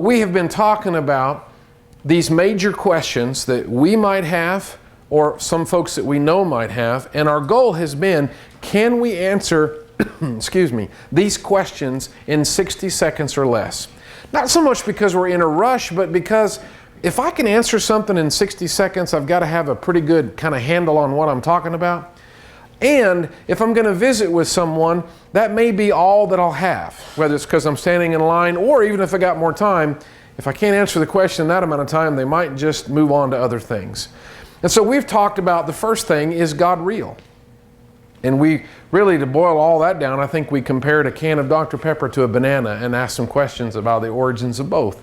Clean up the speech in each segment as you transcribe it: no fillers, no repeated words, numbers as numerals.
We have been talking about these major questions that we might have, or some folks that we know might have, and our goal has been, can we answer excuse me, these questions in 60 seconds or less? Not so much because we're in a rush, but because if I can answer something in 60 seconds, I've got to have a pretty good kind of handle on what I'm talking about. And if I'm going to visit with someone, that may be all that I'll have, whether it's because I'm standing in line or even if I got more time. If I can't answer the question in that amount of time, they might just move on to other things. And so we've talked about the first thing, is God real? And we really, to boil all that down, I think we compared a can of Dr. Pepper to a banana and asked some questions about the origins of both.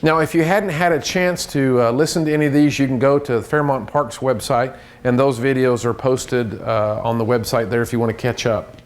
Now, if you hadn't had a chance to listen to any of these, you can go to Fairmont Park's website, and those videos are posted on the website there if you want to catch up.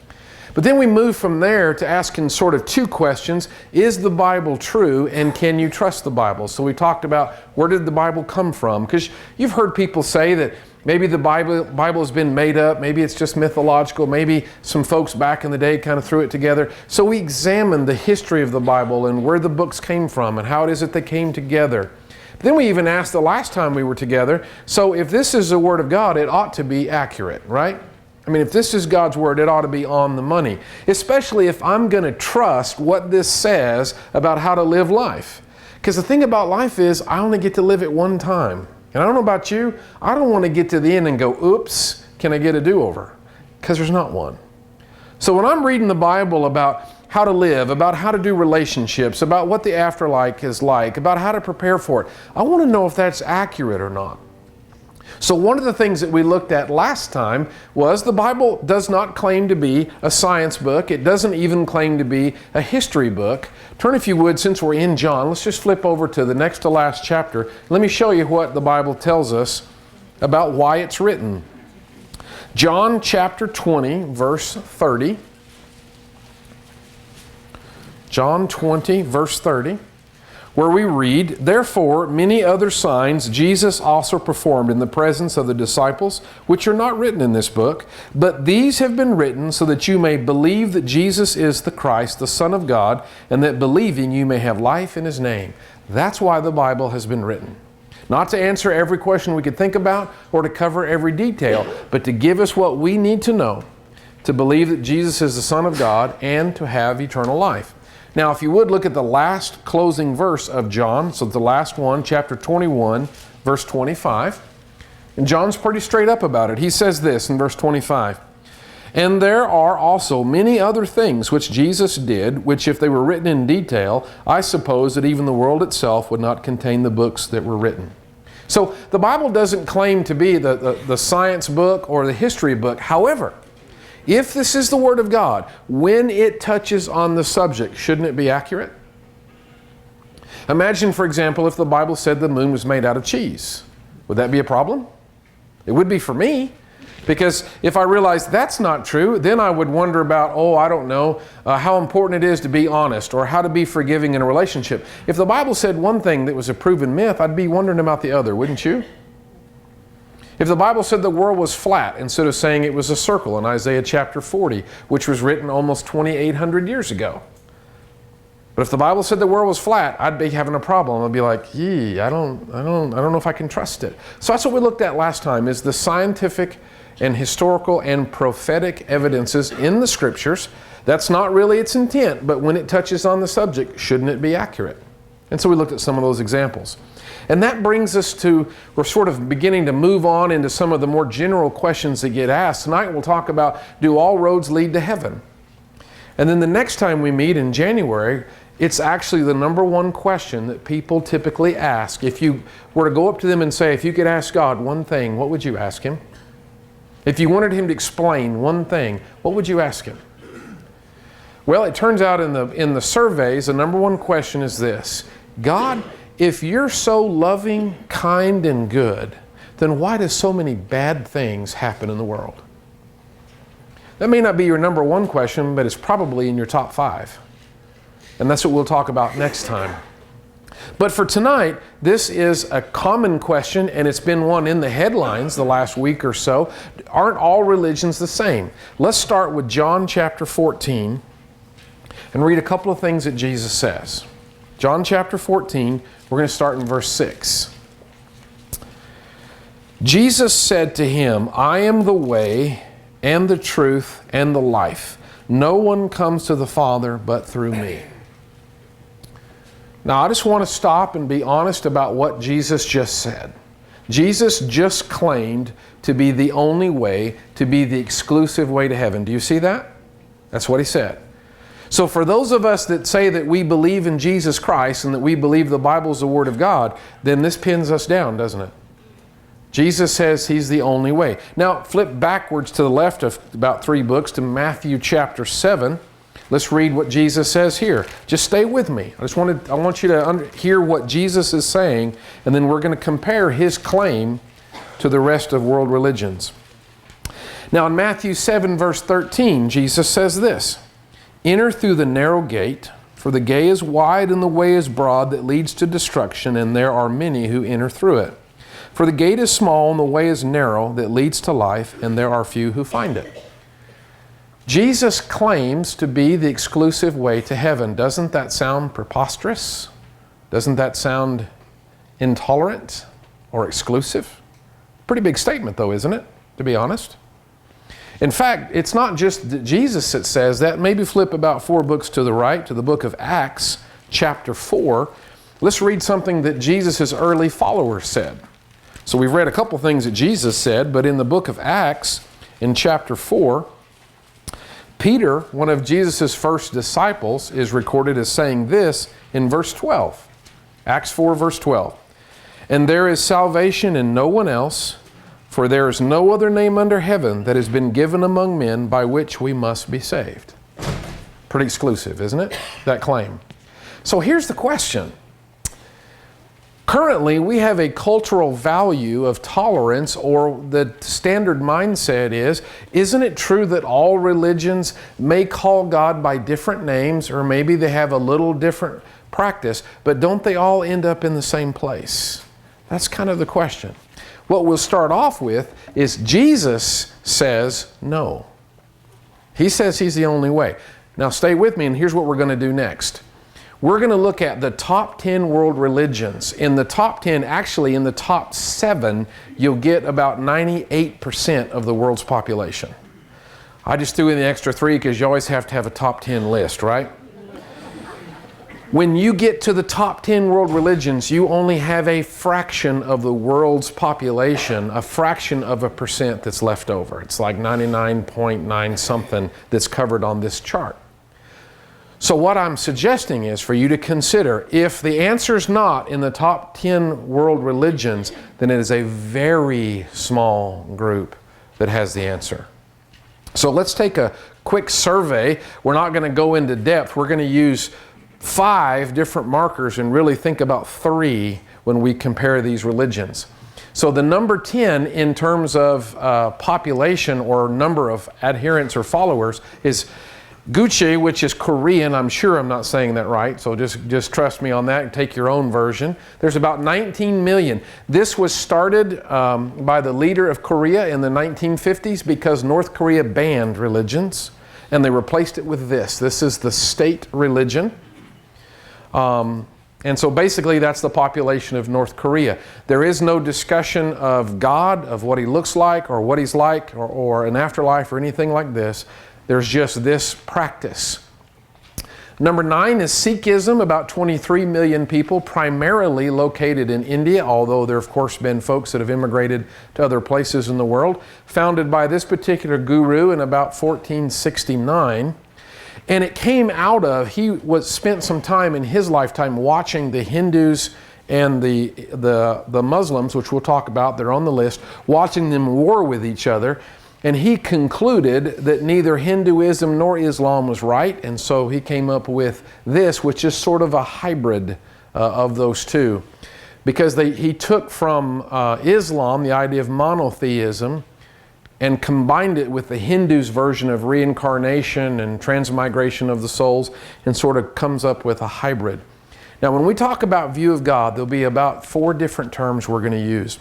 But then we move from there to asking sort of two questions. Is the Bible true, and can you trust the Bible? So we talked about, where did the Bible come from? Because you've heard people say that maybe the Bible has been made up, maybe it's just mythological, maybe some folks back in the day kind of threw it together. So we examined the history of the Bible and where the books came from and how it is that they came together. Then we even asked the last time we were together, so if this is the Word of God, it ought to be accurate, right? I mean, if this is God's Word, it ought to be on the money, especially if I'm going to trust what this says about how to live life. Because the thing about life is, I only get to live it one time. And I don't know about you, I don't want to get to the end and go, oops, can I get a do-over? Because there's not one. So when I'm reading the Bible about how to live, about how to do relationships, about what the afterlife is like, about how to prepare for it, I want to know if that's accurate or not. So one of the things that we looked at last time was the Bible does not claim to be a science book. It doesn't even claim to be a history book. Turn, if you would, since we're in John, let's just flip over to the next to last chapter. Let me show you what the Bible tells us about why it's written. John chapter 20, verse 30. John 20, verse 30. Where we read, "Therefore many other signs Jesus also performed in the presence of the disciples, which are not written in this book, but these have been written so that you may believe that Jesus is the Christ, the Son of God, and that believing you may have life in His name." That's why the Bible has been written. Not to answer every question we could think about or to cover every detail, but to give us what we need to know to believe that Jesus is the Son of God and to have eternal life. Now, if you would look at the last closing verse of John, so the last one, chapter 21, verse 25. And John's pretty straight up about it. He says this in verse 25, "And there are also many other things which Jesus did, which if they were written in detail, I suppose that even the world itself would not contain the books that were written." So the Bible doesn't claim to be the science book or the history book. However, if this is the Word of God, when it touches on the subject, shouldn't it be accurate? Imagine, for example, if the Bible said the moon was made out of cheese. Would that be a problem? It would be for me. Because if I realized that's not true, then I would wonder about, I don't know, how important it is to be honest or how to be forgiving in a relationship. If the Bible said one thing that was a proven myth, I'd be wondering about the other, wouldn't you? If the Bible said the world was flat instead of saying it was a circle in Isaiah chapter 40, which was written almost 2,800 years ago. But if the Bible said the world was flat, I'd be having a problem. I'd be like, I don't know if I can trust it. So that's what we looked at last time, is the scientific and historical and prophetic evidences in the Scriptures. That's not really its intent, but when it touches on the subject, shouldn't it be accurate? And so we looked at some of those examples. And that brings us to, we're sort of beginning to move on into some of the more general questions that get asked. Tonight we'll talk about, do all roads lead to heaven? And then the next time we meet in January, it's actually the number one question that people typically ask. If you were to go up to them and say, if you could ask God one thing, what would you ask Him? If you wanted Him to explain one thing, what would you ask Him? Well, it turns out in the surveys, the number one question is this: God, if you're so loving, kind, and good, then why do so many bad things happen in the world? That may not be your number one question, but it's probably in your top 5. And that's what we'll talk about next time. But for tonight, this is a common question, and it's been one in the headlines the last week or so. Aren't all religions the same? Let's start with John chapter 14 and read a couple of things that Jesus says. John chapter 14, we're going to start in verse 6. Jesus said to him, I am the way and the truth and the life. No one comes to the Father but through me. Now, I just want to stop and be honest about what Jesus just said. Jesus just claimed to be the only way, to be the exclusive way to heaven. Do you see that? That's what he said. So for those of us that say that we believe in Jesus Christ and that we believe the Bible is the Word of God, then this pins us down, doesn't it? Jesus says He's the only way. Now, flip backwards to the left of about 3 books to Matthew chapter 7. Let's read what Jesus says here. Just stay with me. I want you to hear what Jesus is saying, and then we're going to compare His claim to the rest of world religions. Now, in Matthew 7, verse 13, Jesus says this, Enter through the narrow gate, for the gate is wide and the way is broad that leads to destruction, and there are many who enter through it. For the gate is small and the way is narrow that leads to life, and there are few who find it. Jesus claims to be the exclusive way to heaven. Doesn't that sound preposterous? Doesn't that sound intolerant or exclusive? Pretty big statement though, isn't it? To be honest. In fact, it's not just Jesus that says that. Maybe flip about 4 books to the right to the book of Acts, chapter 4. Let's read something that Jesus' early followers said. So we've read a couple things that Jesus said, but in the book of Acts, in chapter 4, Peter, one of Jesus' first disciples, is recorded as saying this in verse 12. Acts 4, verse 12. And there is salvation in no one else, for there is no other name under heaven that has been given among men by which we must be saved. Pretty exclusive, isn't it? That claim. So here's the question. Currently, we have a cultural value of tolerance, or the standard mindset is, isn't it true that all religions may call God by different names, or maybe they have a little different practice, but don't they all end up in the same place? That's kind of the question. What we'll start off with is Jesus says no. He says He's the only way. Now stay with me, and here's what we're going to do next. We're going to look at the top 10 world religions. In the top 10, actually in the top 7, you'll get about 98% of the world's population. I just threw in the extra 3 because you always have to have a top 10 list, right? When you get to the top 10 world religions, you only have a fraction of the world's population, a fraction of a percent that's left over. It's like 99.9 something that's covered on this chart. So what I'm suggesting is for you to consider, if the answer is not in the top 10 world religions, then it is a very small group that has the answer. So let's take a quick survey. We're not going to go into depth. We're going to use 5 different markers and really think about 3 when we compare these religions. So the number 10 in terms of population or number of adherents or followers is Gucci, which is Korean. I'm sure I'm not saying that right, so just trust me on that and take your own version. There's about 19 million. This was started by the leader of Korea in the 1950s because North Korea banned religions, and they replaced it with this. This is the state religion. And so basically that's the population of North Korea. There is no discussion of God, of what He looks like or what He's like or an afterlife or anything like this. There's just this practice. Number 9 is Sikhism, about 23 million people, primarily located in India, although there have, of course, been folks that have immigrated to other places in the world, founded by this particular guru in about 1469. And it came out of, he spent some time in his lifetime watching the Hindus and the Muslims, which we'll talk about, they're on the list, watching them war with each other. And he concluded that neither Hinduism nor Islam was right, and so he came up with this, which is sort of a hybrid of those two. Because he took from Islam the idea of monotheism and combined it with the Hindus' version of reincarnation and transmigration of the souls, and sort of comes up with a hybrid. Now, when we talk about view of God, there'll be about 4 different terms we're going to use.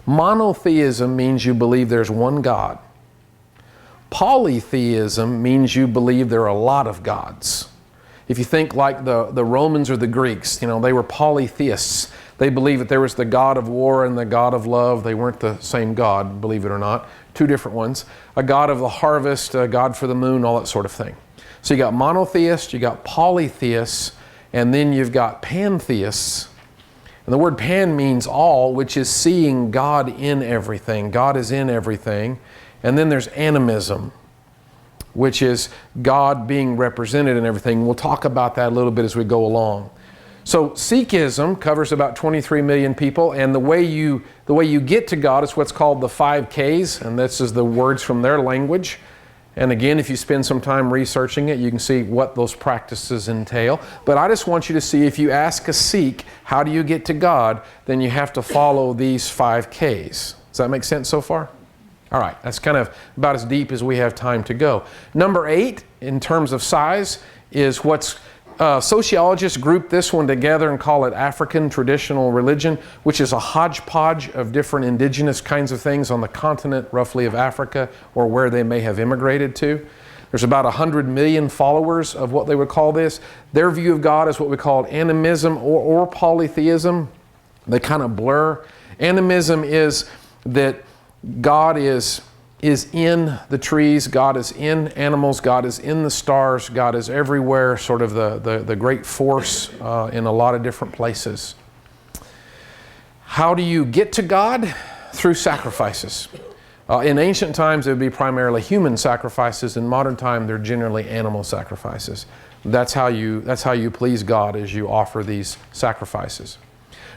Monotheism means you believe there's one God. Polytheism means you believe there are a lot of gods. If you think like the Romans or the Greeks, they were polytheists. They believed that there was the God of war and the God of love. They weren't the same God, believe it or not. Two different ones. A God of the harvest, a God for the moon, all that sort of thing. So you got monotheists, you got polytheists, and then you've got pantheists. And the word pan means all, which is seeing God in everything. God is in everything. And then there's animism, which is God being represented in everything. We'll talk about that a little bit as we go along. So Sikhism covers about 23 million people, and the way you get to God is what's called the 5 Ks, and this is the words from their language. And again, if you spend some time researching it, you can see what those practices entail. But I just want you to see, if you ask a Sikh, how do you get to God, then you have to follow these 5 Ks. Does that make sense so far? All right, that's kind of about as deep as we have time to go. Number 8, in terms of size, is what's sociologists group this one together and call it African traditional religion, which is a hodgepodge of different indigenous kinds of things on the continent, roughly, of Africa, or where they may have immigrated to. There's about 100 million followers of what they would call this. Their view of God is what we call animism or polytheism. They kind of blur. Animism is that God is in the trees, God is in animals, God is in the stars, God is everywhere, sort of the great force in a lot of different places. How do you get to God? Through sacrifices. In ancient times, it would be primarily human sacrifices. In modern time, they're generally animal sacrifices. That's how you please God, as you offer these sacrifices.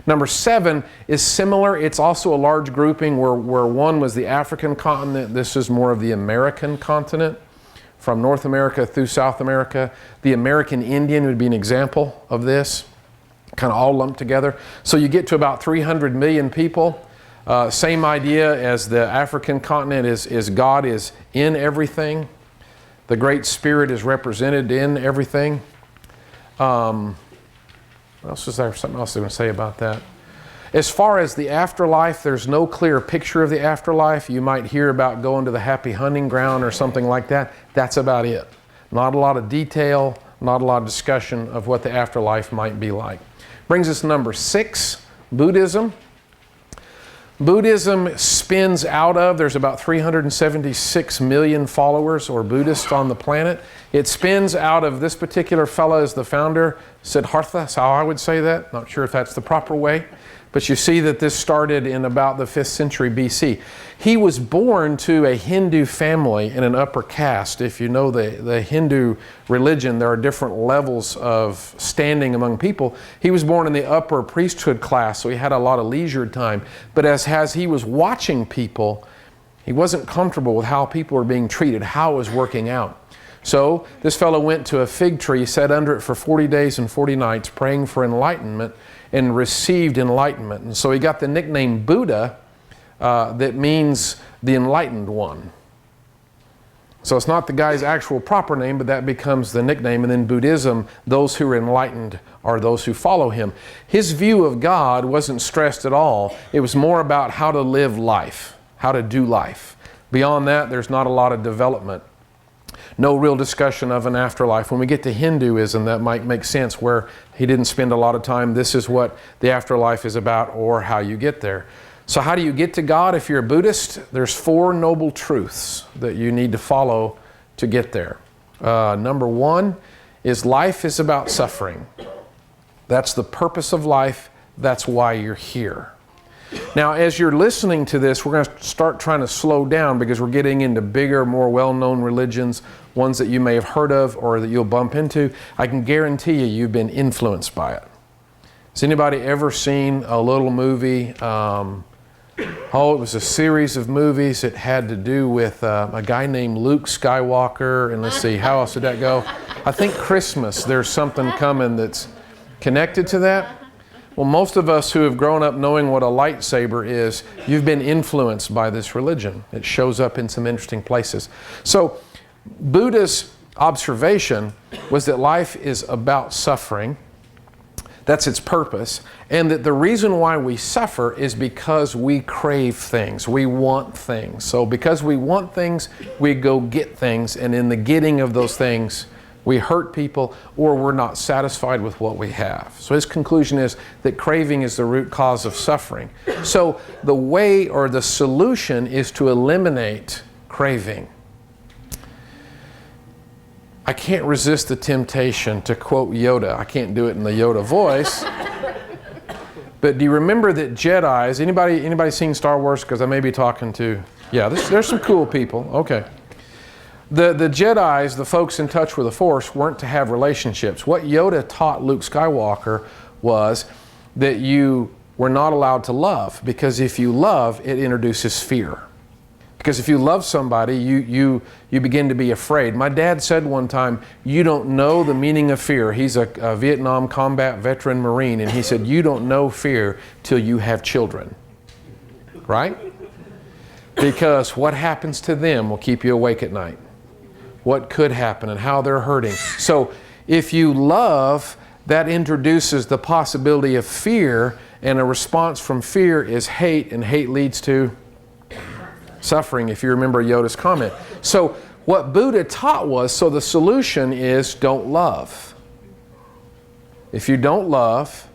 Number 7 is similar. It's also a large grouping where one was the African continent. This is more of the American continent, from North America through South America. The American Indian would be an example of this, kind of all lumped together. So you get to about 300 million people. Same idea as the African continent is God is in everything. The Great Spirit is represented in everything. What else is there? Something else I was going to say about that. As far as the afterlife, there's no clear picture of the afterlife. You might hear about going to the happy hunting ground or something like that. That's about it. Not a lot of detail, not a lot of discussion of what the afterlife might be like. Brings us to number 6, Buddhism. Buddhism spins out of, there's about 376 million followers or Buddhists on the planet. It spins out of, this particular fellow is the founder, Siddhartha, that's how I would say that. Not sure if that's the proper way. But you see that this started in about the 5th century BC. He was born to a Hindu family in an upper caste. If you know the Hindu religion, there are different levels of standing among people. He was born in the upper priesthood class, so he had a lot of leisure time. But as he was watching people, he wasn't comfortable with how people were being treated, how it was working out. So this fellow went to a fig tree, sat under it for 40 days and 40 nights, praying for enlightenment, and received enlightenment. And so he got the nickname Buddha, that means the enlightened one. So it's not the guy's actual proper name, but that becomes the nickname. And then Buddhism, those who are enlightened are those who follow him. His view of God wasn't stressed at all. It was more about how to live life, how to do life. Beyond that, there's not a lot of development. No real discussion of an afterlife. When we get to Hinduism, that might make sense, where he didn't spend a lot of time. This is what the afterlife is about, or how you get there. So how do you get to God if you're a Buddhist? There's 4 noble truths that you need to follow to get there. Number 1 is life is about suffering. That's the purpose of life. That's why you're here. Now, as you're listening to this, we're going to start trying to slow down, because we're getting into bigger, more well-known religions, ones that you may have heard of or that you'll bump into. I can guarantee you've been influenced by it. Has anybody ever seen a little movie? It was a series of movies. It had to do with a guy named Luke Skywalker. And let's see, how else did that go? I think Christmas, there's something coming that's connected to that. Well, most of us who have grown up knowing what a lightsaber is, you've been influenced by this religion. It shows up in some interesting places. So Buddha's observation was that life is about suffering. That's its purpose. And that the reason why we suffer is because we crave things. We want things. So because we want things, we go get things. And in the getting of those things, we hurt people, or we're not satisfied with what we have. So his conclusion is that craving is the root cause of suffering. So the way or the solution is to eliminate craving. I can't resist the temptation to quote Yoda. I can't do it in the Yoda voice. But do you remember that Jedis, anybody seen Star Wars? Because I may be talking to, yeah, there's some cool people. Okay. The Jedis, the folks in touch with the Force, weren't to have relationships. What Yoda taught Luke Skywalker was that you were not allowed to love, because if you love, it introduces fear. Because if you love somebody, you begin to be afraid. My dad said one time, you don't know the meaning of fear. He's a Vietnam combat veteran Marine, and he said, you don't know fear till you have children. Right? Because what happens to them will keep you awake at night. What could happen and how they're hurting. So if you love, that introduces the possibility of fear, and a response from fear is hate, and hate leads to suffering, if you remember Yoda's comment. So what Buddha taught was, so the solution is don't love. If you don't love,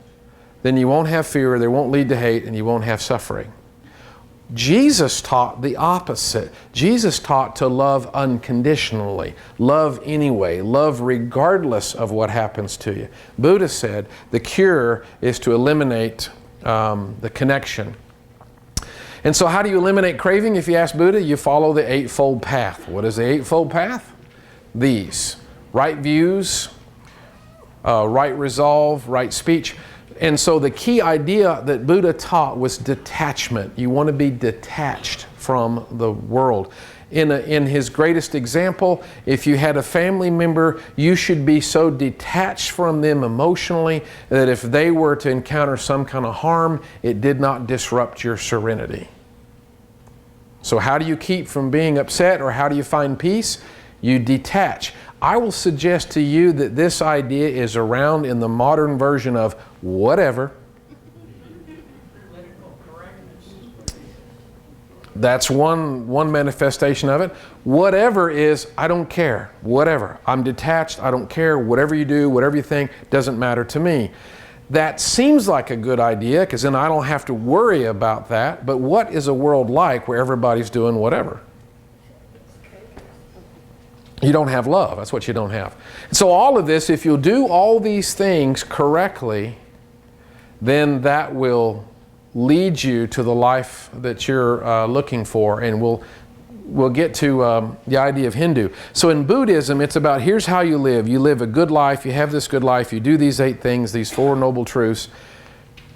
then you won't have fear, there won't lead to hate, and you won't have suffering. Jesus taught the opposite. Jesus taught to love unconditionally, love anyway, love regardless of what happens to you. Buddha said the cure is to eliminate the connection. And so how do you eliminate craving? If you ask Buddha, you follow the Eightfold Path. What is the Eightfold Path? These: right views, right resolve, right speech. And so the key idea that Buddha taught was detachment. You want to be detached from the world. In his greatest example, if you had a family member, you should be so detached from them emotionally that if they were to encounter some kind of harm, it did not disrupt your serenity. So how do you keep from being upset, or how do you find peace? You detach. I will suggest to you that this idea is around in the modern version of whatever. That's one manifestation of it. Whatever is, I don't care. Whatever. I'm detached. I don't care. Whatever you do, whatever you think, doesn't matter to me. That seems like a good idea, because then I don't have to worry about that. But what is a world like where everybody's doing whatever? You don't have love. That's what you don't have. So all of this, if you'll do all these things correctly, then that will lead you to the life that you're looking for, and we'll get to the idea of Hindu. So in Buddhism, it's about here's how you live. You live a good life. You have this good life. You do these 8 things, these 4 noble truths,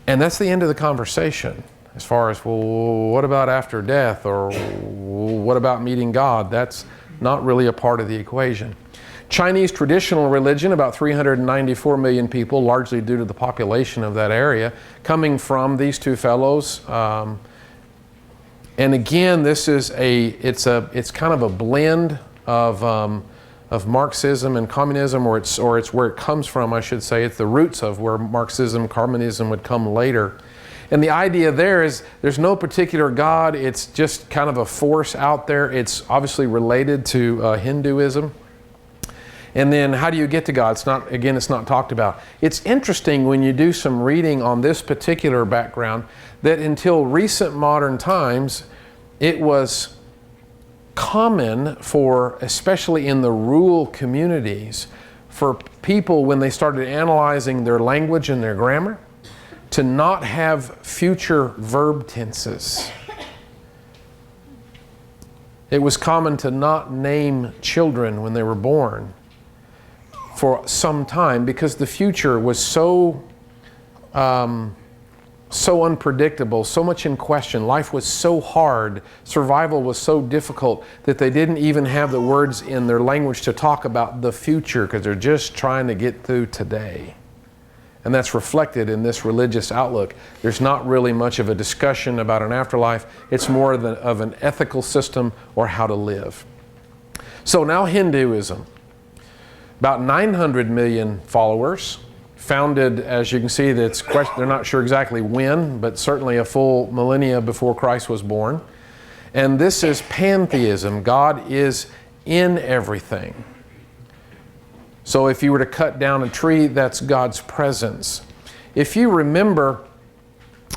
and that's the end of the conversation. As far as, well, what about after death, or what about meeting God? That's not really a part of the equation. Chinese traditional religion, about 394 million people, largely due to the population of that area, coming from these 2 fellows. And again, this is it's kind of a blend of Marxism and communism, or it's where it comes from, I should say. It's the roots of where Marxism, communism would come later. And the idea there is there's no particular God. It's just kind of a force out there. It's obviously related to Hinduism. And then how do you get to God? It's not talked about. It's interesting when you do some reading on this particular background that until recent modern times, it was common for, especially in the rural communities, for people when they started analyzing their language and their grammar, to not have future verb tenses. It was common to not name children when they were born for some time, because the future was so unpredictable, so much in question. Life was so hard, survival was so difficult, that they didn't even have the words in their language to talk about the future, because they're just trying to get through today. And that's reflected in this religious outlook. There's not really much of a discussion about an afterlife. It's more of an ethical system, or how to live. So now Hinduism. About 900 million followers, founded, as you can see, they're not sure exactly when, but certainly a full millennia before Christ was born. And this is pantheism. God is in everything. So if you were to cut down a tree, that's God's presence. If you remember,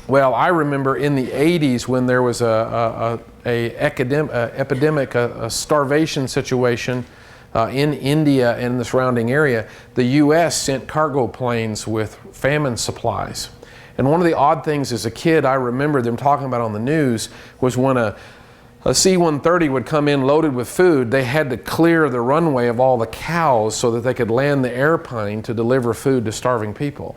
well, I remember in the 80s when there was a epidemic, a starvation situation in India and the surrounding area, the U.S. sent cargo planes with famine supplies. And one of the odd things as a kid I remember them talking about on the news was when a C-130 would come in loaded with food, they had to clear the runway of all the cows so that they could land the airplane to deliver food to starving people.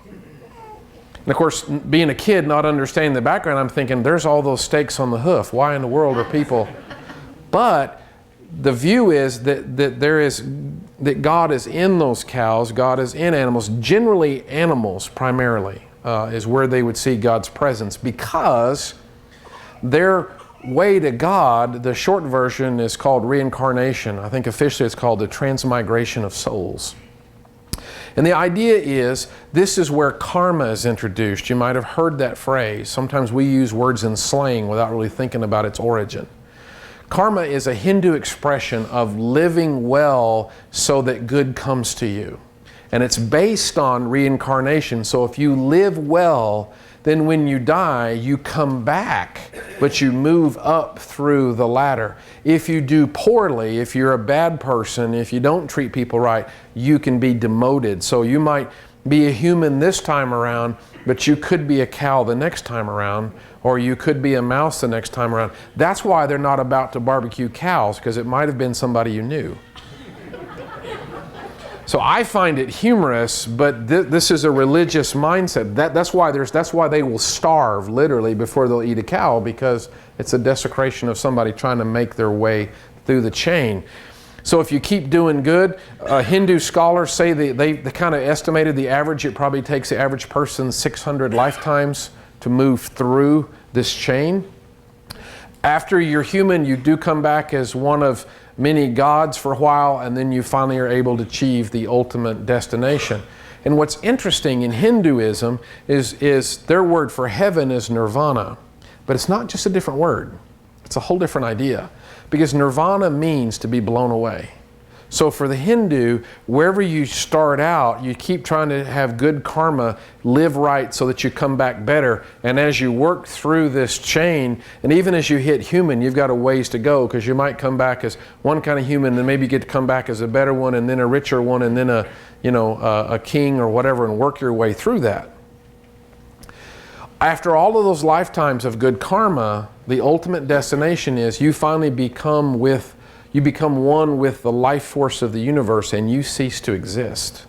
And of course, being a kid, not understanding the background, I'm thinking, there's all those stakes on the hoof. Why in the world are people? But the view is that God is in those cows, God is in animals, generally animals primarily, is where they would see God's presence, because their way to God, the short version is called reincarnation. I think officially it's called the transmigration of souls. And the idea is, this is where karma is introduced. You might have heard that phrase. Sometimes we use words in slang without really thinking about its origin. Karma is a Hindu expression of living well so that good comes to you. And it's based on reincarnation. So if you live well, then when you die, you come back, but you move up through the ladder. If you do poorly, if you're a bad person, if you don't treat people right, you can be demoted. So you might be a human this time around, but you could be a cow the next time around, or you could be a mouse the next time around. That's why they're not about to barbecue cows, because it might have been somebody you knew. So I find it humorous, but this is a religious mindset. That's why they will starve literally before they'll eat a cow, because it's a desecration of somebody trying to make their way through the chain. So if you keep doing good, Hindu scholars say they kind of estimated the average. It probably takes the average person 600 lifetimes to move through this chain. After you're human, you do come back as one of many gods for a while, and then you finally are able to achieve the ultimate destination. And what's interesting in Hinduism is their word for heaven is nirvana. But it's not just a different word. It's a whole different idea. Because nirvana means to be blown away. So for the Hindu, wherever you start out, you keep trying to have good karma, live right so that you come back better. And as you work through this chain, and even as you hit human, you've got a ways to go, because you might come back as one kind of human, then maybe you get to come back as a better one, and then a richer one, and then a king or whatever, and work your way through that. After all of those lifetimes of good karma, the ultimate destination is you finally become one with the life force of the universe, and you cease to exist.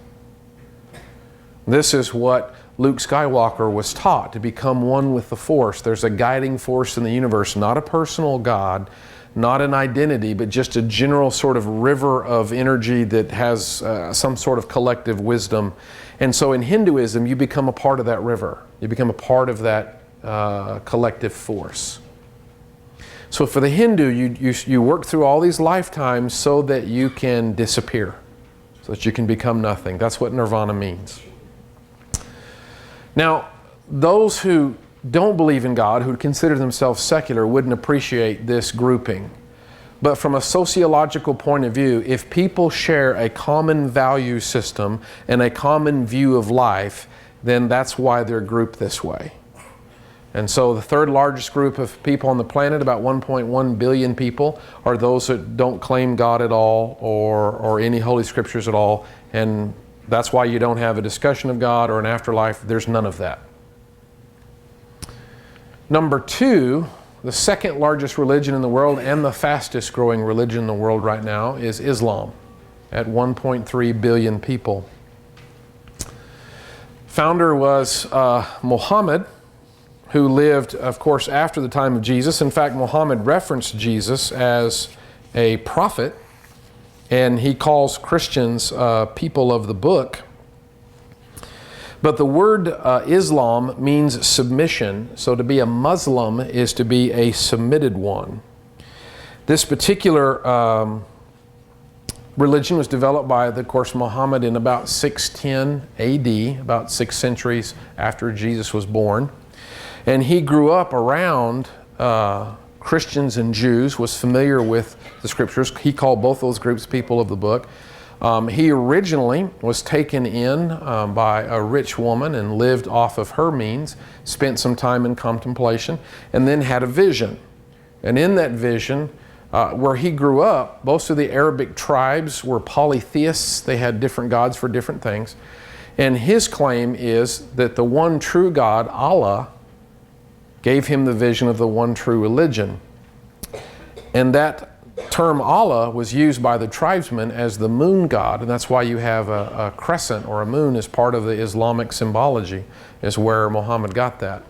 This is what Luke Skywalker was taught, to become one with the force. There's a guiding force in the universe, not a personal God, not an identity, but just a general sort of river of energy that has some sort of collective wisdom. And so in Hinduism, you become a part of that river. You become a part of that collective force. So for the Hindu, you work through all these lifetimes so that you can disappear, so that you can become nothing. That's what nirvana means. Now, those who don't believe in God, who consider themselves secular, wouldn't appreciate this grouping. But from a sociological point of view, if people share a common value system and a common view of life, then that's why they're grouped this way. And so the third largest group of people on the planet, about 1.1 billion people, are those that don't claim God at all or any Holy Scriptures at all. And that's why you don't have a discussion of God or an afterlife. There's none of that. Number two, the second largest religion in the world and the fastest growing religion in the world right now is Islam, at 1.3 billion people. Founder was Muhammad, who lived, of course, after the time of Jesus. In fact, Muhammad referenced Jesus as a prophet, and he calls Christians people of the book. But the word Islam means submission, so to be a Muslim is to be a submitted one. This particular religion was developed by, of course, Muhammad in about 610 AD, about 6 centuries after Jesus was born. And he grew up around Christians and Jews, was familiar with the Scriptures. He called both those groups people of the book. He originally was taken in by a rich woman and lived off of her means, spent some time in contemplation, and then had a vision. And in that vision, where he grew up, most of the Arabic tribes were polytheists. They had different gods for different things. And his claim is that the one true God, Allah, gave him the vision of the one true religion. And that term Allah was used by the tribesmen as the moon god, and that's why you have a crescent or a moon as part of the Islamic symbology, is where Muhammad got that.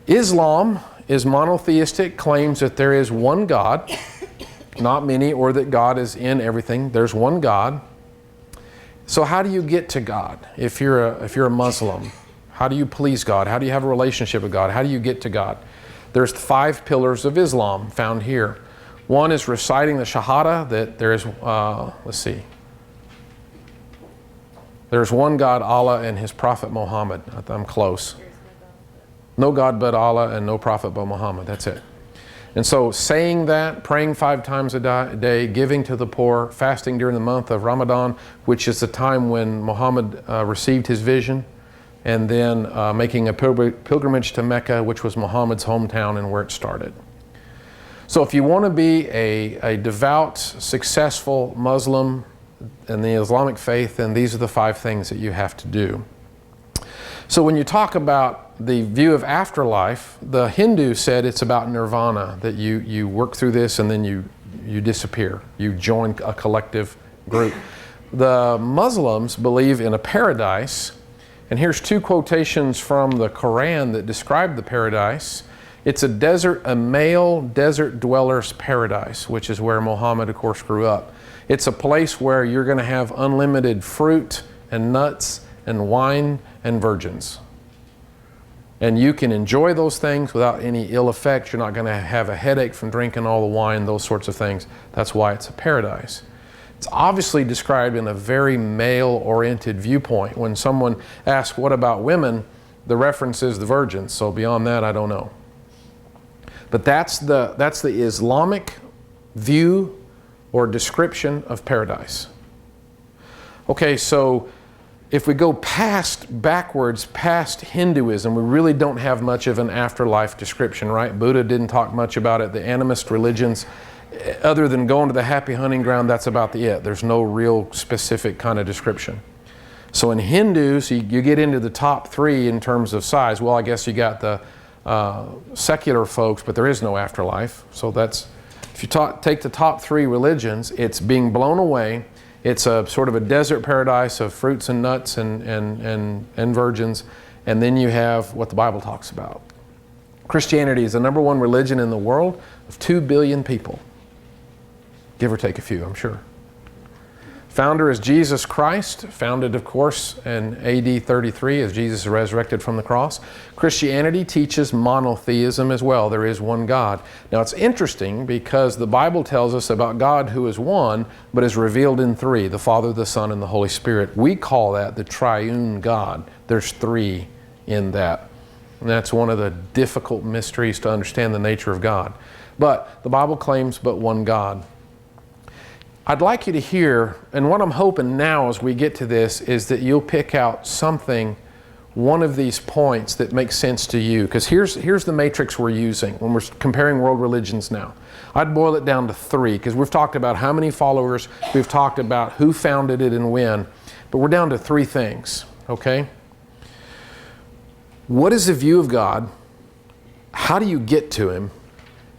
Islam is monotheistic, claims that there is one God, not many, or that God is in everything. There's one God. So how do you get to God if you're a Muslim? How do you please God? How do you have a relationship with God? How do you get to God? There's 5 pillars of Islam found here. One is reciting the Shahada, that there is, there's one God, Allah, and His Prophet Muhammad. I'm close. No God but Allah and no Prophet but Muhammad. That's it. And so saying that, praying 5 times a day, giving to the poor, fasting during the month of Ramadan, which is the time when Muhammad received his vision, and then making a pilgrimage to Mecca, which was Muhammad's hometown and where it started. So if you want to be a devout, successful Muslim in the Islamic faith, then these are the 5 things that you have to do. So when you talk about the view of afterlife, the Hindu said it's about nirvana, that you work through this and then you disappear. You join a collective group. The Muslims believe in a paradise, and here's 2 quotations from the Quran that describe the paradise. It's a male desert dweller's paradise, which is where Muhammad, of course, grew up. It's a place where you're going to have unlimited fruit and nuts and wine and virgins. And you can enjoy those things without any ill effects. You're not going to have a headache from drinking all the wine, those sorts of things. That's why it's a paradise. It's obviously described in a very male-oriented viewpoint. When someone asks, what about women? The reference is the virgins. So beyond that, I don't know. But that's the Islamic view or description of paradise. Okay, so if we go backwards past Hinduism, we really don't have much of an afterlife description, right? Buddha didn't talk much about it. The animist religions, other than going to the happy hunting ground, that's about it. There's no real specific kind of description. So in Hindus, you get into the top 3 in terms of size. Well, I guess you got the secular folks, but there is no afterlife. So that's, if you take the top 3 religions, it's being blown away. It's a sort of a desert paradise of fruits and nuts and virgins. And then you have what the Bible talks about. Christianity is the #1 religion in the world of 2 billion people. Give or take a few, I'm sure. Founder is Jesus Christ, founded, of course, in AD 33 as Jesus is resurrected from the cross. Christianity teaches monotheism as well. There is one God. Now, it's interesting because the Bible tells us about God who is one, but is revealed in 3, the Father, the Son, and the Holy Spirit. We call that the triune God. There's 3 in that. And that's one of the difficult mysteries to understand the nature of God. But the Bible claims but one God. I'd like you to hear, and what I'm hoping now as we get to this is that you'll pick out something, one of these points that makes sense to you. Because here's the matrix we're using when we're comparing world religions now. I'd boil it down to 3, because we've talked about how many followers, we've talked about who founded it and when, but we're down to 3 things, okay? What is the view of God? How do you get to Him?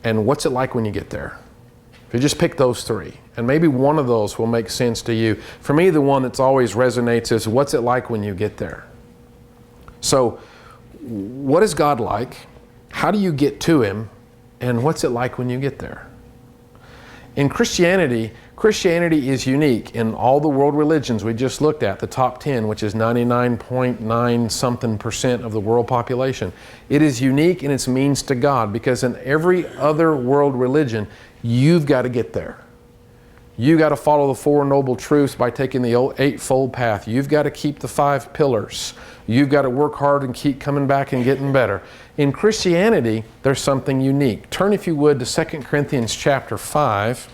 And what's it like when you get there? If you just pick those 3. And maybe one of those will make sense to you. For me, the one that's always resonates is, what's it like when you get there? So, what is God like? How do you get to Him? And what's it like when you get there? In Christianity is unique in all the world religions we just looked at, the top 10, which is 99.9 something % of the world population. It is unique in its means to God, because in every other world religion, you've got to get there. You got to follow the 4 noble truths by taking the 8-fold path. You've got to keep the 5 pillars. You've got to work hard and keep coming back and getting better. In Christianity, there's something unique. Turn, if you would, to 2 Corinthians chapter 5.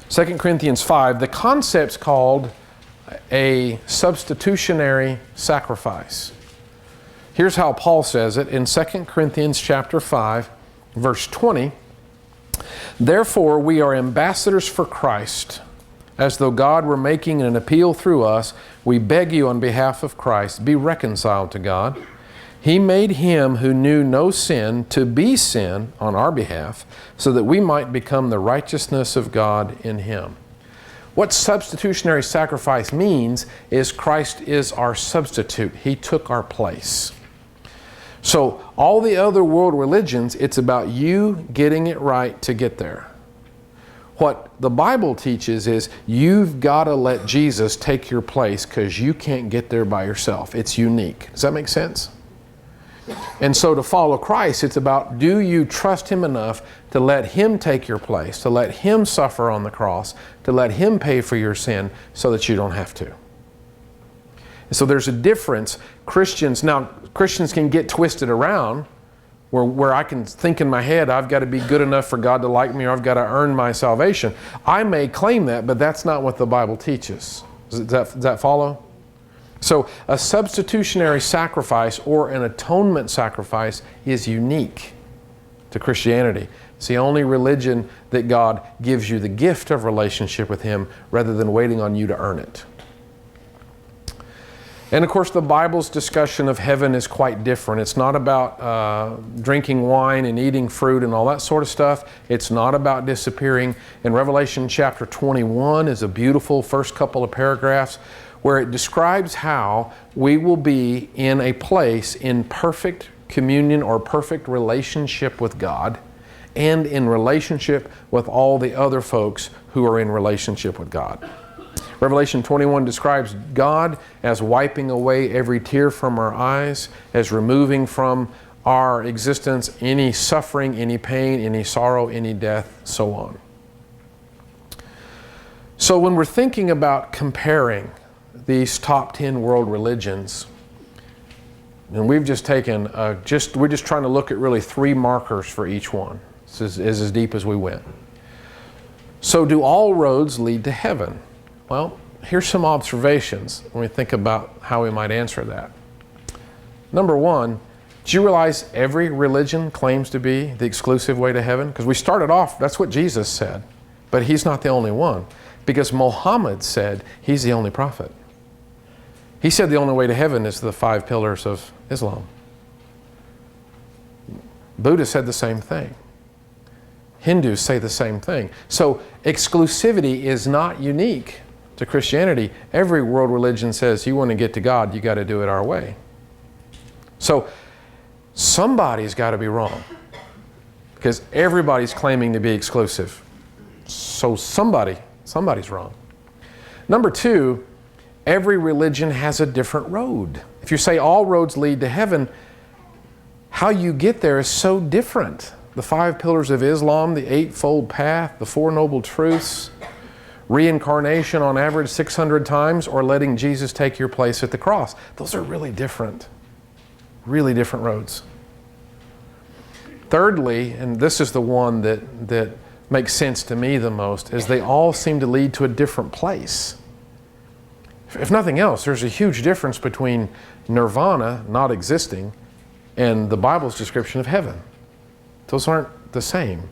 2 Corinthians 5, the concept's called a substitutionary sacrifice. Here's how Paul says it in 2 Corinthians chapter 5, verse 20. Therefore, we are ambassadors for Christ, as though God were making an appeal through us. We beg you on behalf of Christ, be reconciled to God. He made him who knew no sin to be sin on our behalf, so that we might become the righteousness of God in him. What substitutionary sacrifice means is Christ is our substitute. He took our place. So all the other world religions, it's about you getting it right to get there. What the Bible teaches is you've got to let Jesus take your place because you can't get there by yourself. It's unique. Does that make sense? And so to follow Christ, it's about, do you trust him enough to let him take your place, to let him suffer on the cross, to let him pay for your sin so that you don't have to? And so there's a difference. Christians can get twisted around where I can think in my head, I've got to be good enough for God to like me, or I've got to earn my salvation. I may claim that, but that's not what the Bible teaches. Does that follow? So a substitutionary sacrifice or an atonement sacrifice is unique to Christianity. It's the only religion that God gives you the gift of relationship with him rather than waiting on you to earn it. And of course, the Bible's discussion of heaven is quite different. It's not about drinking wine and eating fruit and all that sort of stuff. It's not about disappearing. In Revelation chapter 21 is a beautiful first couple of paragraphs where it describes how we will be in a place in perfect communion or perfect relationship with God and in relationship with all the other folks who are in relationship with God. Revelation 21 describes God as wiping away every tear from our eyes, as removing from our existence any suffering, any pain, any sorrow, any death, so on. So when we're thinking about comparing these top 10 world religions, and we've just taken, we're just trying to look at really 3 markers for each one. This is as deep as we went. So do all roads lead to heaven? Well, here's some observations when we think about how we might answer that. Number 1, do you realize every religion claims to be the exclusive way to heaven? Because we started off, that's what Jesus said, but he's not the only one. Because Muhammad said he's the only prophet. He said the only way to heaven is the 5 pillars of Islam. Buddha said the same thing. Hindus say the same thing. So exclusivity is not unique to Christianity. Every world religion says you want to get to God, you got to do it our way. So somebody's got to be wrong because everybody's claiming to be exclusive. So somebody's wrong. Number 2, every religion has a different road. If you say all roads lead to heaven, how you get there is so different. The 5 pillars of Islam, the 8-fold path, the 4 noble truths, reincarnation on average 600 times, or letting Jesus take your place at the cross. Those are really different roads. Thirdly, and this is the one that makes sense to me the most, is they all seem to lead to a different place. If nothing else, there's a huge difference between nirvana not existing and the Bible's description of heaven. Those aren't the same.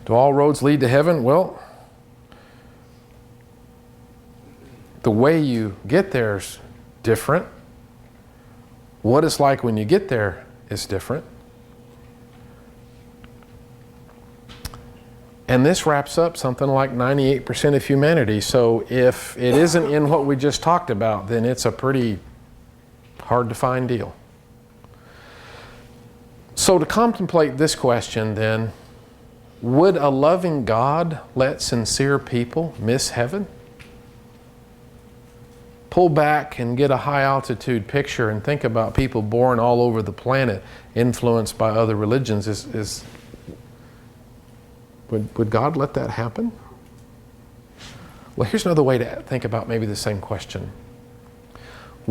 Do all roads lead to heaven? Well, the way you get there is different. What it's like when you get there is different. And this wraps up something like 98% of humanity. So if it isn't in what we just talked about, then it's a pretty hard to find deal. So to contemplate this question then, would a loving God let sincere people miss heaven? Pull back and get a high altitude picture and think about people born all over the planet influenced by other religions. Would God let that happen? Well, here's another way to think about maybe the same question.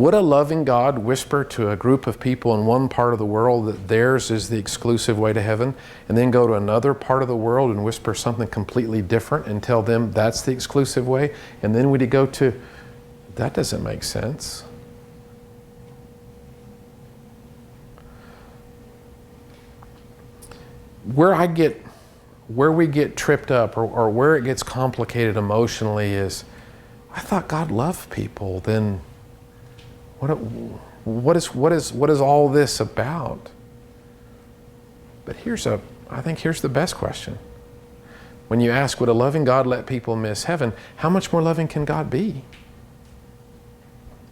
Would a loving God whisper to a group of people in one part of the world that theirs is the exclusive way to heaven, and then go to another part of the world and whisper something completely different and tell them that's the exclusive way? And then would he go to, that doesn't make sense. Where we get tripped up or where it gets complicated emotionally is, I thought God loved people, then what is all this about? But I think here's the best question. When you ask, would a loving God let people miss heaven, how much more loving can God be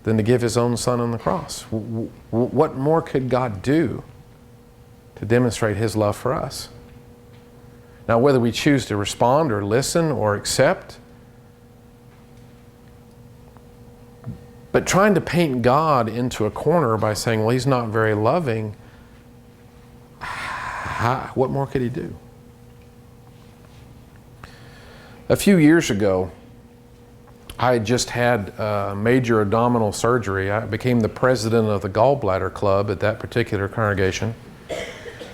than to give his own son on the cross? What more could God do to demonstrate his love for us? Now, whether we choose to respond or listen or accept, but trying to paint God into a corner by saying, well, he's not very loving, what more could he do? A few years ago, I had just had major abdominal surgery. I became the president of the gallbladder club at that particular congregation.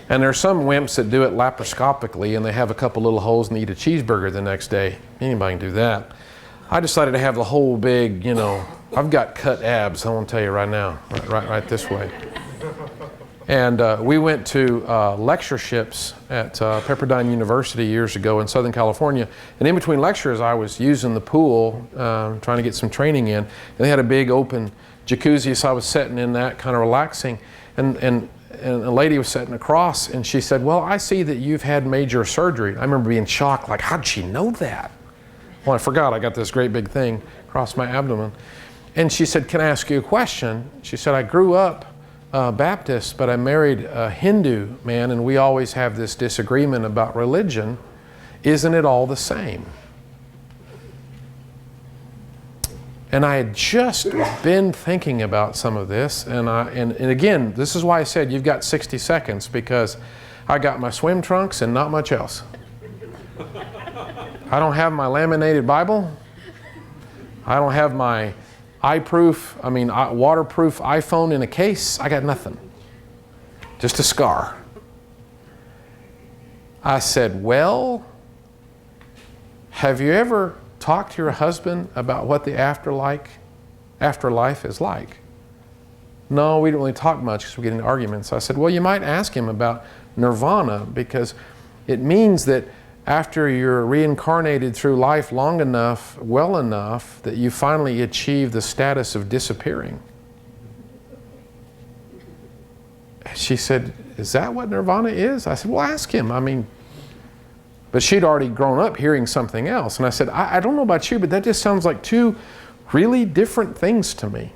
And there are some wimps that do it laparoscopically, and they have a couple little holes and eat a cheeseburger the next day. Anybody can do that. I decided to have the whole big, I've got cut abs, I want to tell you right now, right this way. And we went to lectureships at Pepperdine University years ago in Southern California. And in between lectures, I was using the pool, trying to get some training in. And they had a big open jacuzzi, so I was sitting in that, kind of relaxing. And a lady was sitting across, and she said, well, I see that you've had major surgery. I remember being shocked, like, how'd she know that? Well, I forgot I got this great big thing across my abdomen. And she said, can I ask you a question? She said, I grew up Baptist, but I married a Hindu man, and we always have this disagreement about religion. Isn't it all the same? And I had just been thinking about some of this, and again, this is why I said you've got 60 seconds, because I got my swim trunks and not much else. I don't have my laminated Bible. I don't have my waterproof iPhone in a case. I got nothing. Just a scar. I said, well, have you ever talked to your husband about what the afterlife is like? No, we don't really talk much because we get into arguments. I said, well, you might ask him about nirvana, because it means that after you're reincarnated through life long enough, well enough, that you finally achieve the status of disappearing. She said, is that what nirvana is? I said, well, ask him. But she'd already grown up hearing something else. And I said, I don't know about you, but that just sounds like two really different things to me.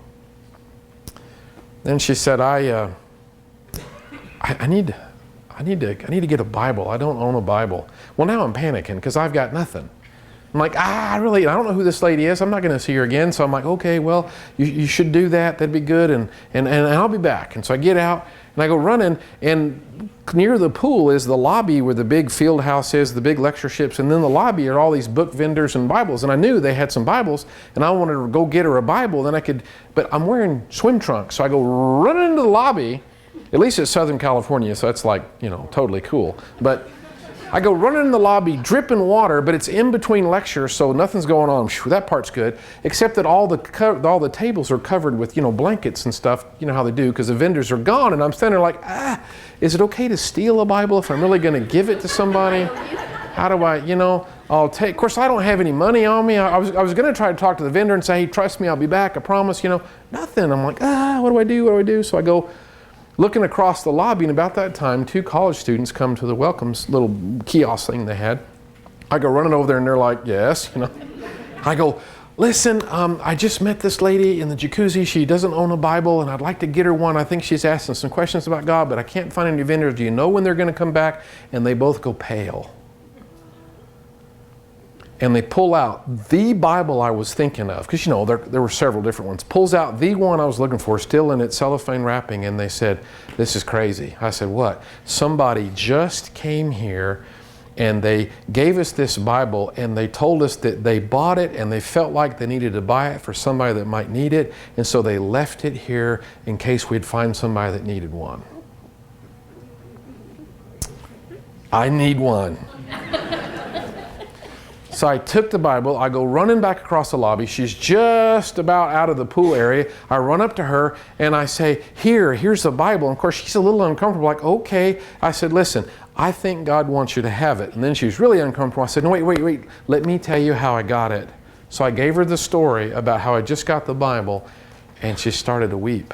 Then she said, I need to get a Bible. I don't own a Bible. Well, now I'm panicking because I've got nothing. I'm like, I don't know who this lady is. I'm not going to see her again. So I'm like, okay, well, you should do that. That'd be good. And I'll be back. And so I get out and I go running, and near the pool is the lobby where the big field house is, the big lectureships. And then the lobby are all these book vendors and Bibles. And I knew they had some Bibles, and I wanted to go get her a Bible. Then but I'm wearing swim trunks. So I go running into the lobby. At least it's Southern California, so that's like, totally cool. But I go running in the lobby, dripping water, but it's in between lectures, so nothing's going on. Whew, that part's good, except that all the tables are covered with, blankets and stuff, how they do, because the vendors are gone, and I'm standing there like, is it okay to steal a Bible if I'm really going to give it to somebody? How do I, I'll take, of course, I don't have any money on me. I was going to try to talk to the vendor and say, hey, trust me, I'll be back, I promise, nothing. I'm like, what do I do? So I go looking across the lobby, and about that time, 2 college students come to the welcomes little kiosk thing they had. I go running over there, and they're like, yes, I go, listen, I just met this lady in the jacuzzi. She doesn't own a Bible, and I'd like to get her one. I think she's asking some questions about God, but I can't find any vendors. Do you know when they're going to come back? And they both go pale. And they pull out the Bible I was thinking of, because there were several different ones. Pulls out the one I was looking for, still in its cellophane wrapping, and they said, this is crazy. I said, what? Somebody just came here And they gave us this Bible, and they told us that they bought it and they felt like they needed to buy it for somebody that might need it. And so they left it here in case we'd find somebody that needed one. I need one. So I took the Bible, I go running back across the lobby. She's just about out of the pool area. I run up to her and I say, here's the Bible. And of course, she's a little uncomfortable, like, okay. I said, listen, I think God wants you to have it. And then she was really uncomfortable. I said, no, wait. Let me tell you how I got it. So I gave her the story about how I just got the Bible, and she started to weep.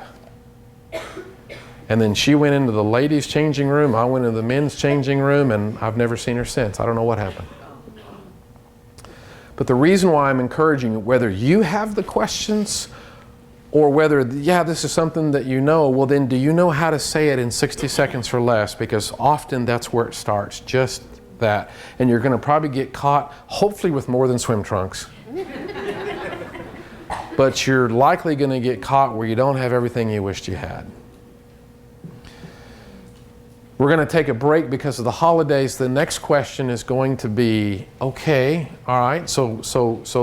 And then she went into the ladies' changing room. I went into the men's changing room, and I've never seen her since. I don't know what happened. But the reason why I'm encouraging you, whether you have the questions or whether, this is something that you know, well then do you know how to say it in 60 seconds or less? Because often that's where it starts, just that. And you're going to probably get caught, hopefully with more than swim trunks. But you're likely going to get caught where you don't have everything you wished you had. We're going to take a break because of the holidays. The next question is going to be, okay, all right, so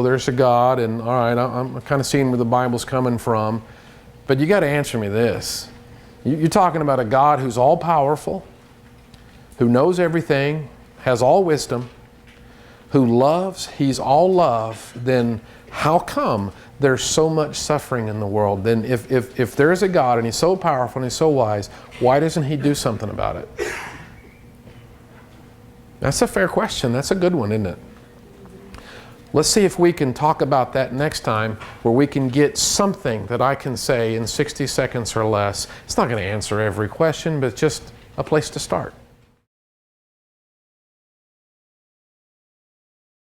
there's a God, and all right, I'm kind of seeing where the Bible's coming from, but you got to answer me this. You're talking about a God who's all-powerful, who knows everything, has all wisdom, who loves, he's all love. Then how come there's so much suffering in the world? Then if there is a God and he's so powerful and he's so wise, why doesn't he do something about it? That's a fair question. That's a good one, isn't it? Let's see if we can talk about that next time, where we can get something that I can say in 60 seconds or less. It's not going to answer every question, but just a place to start.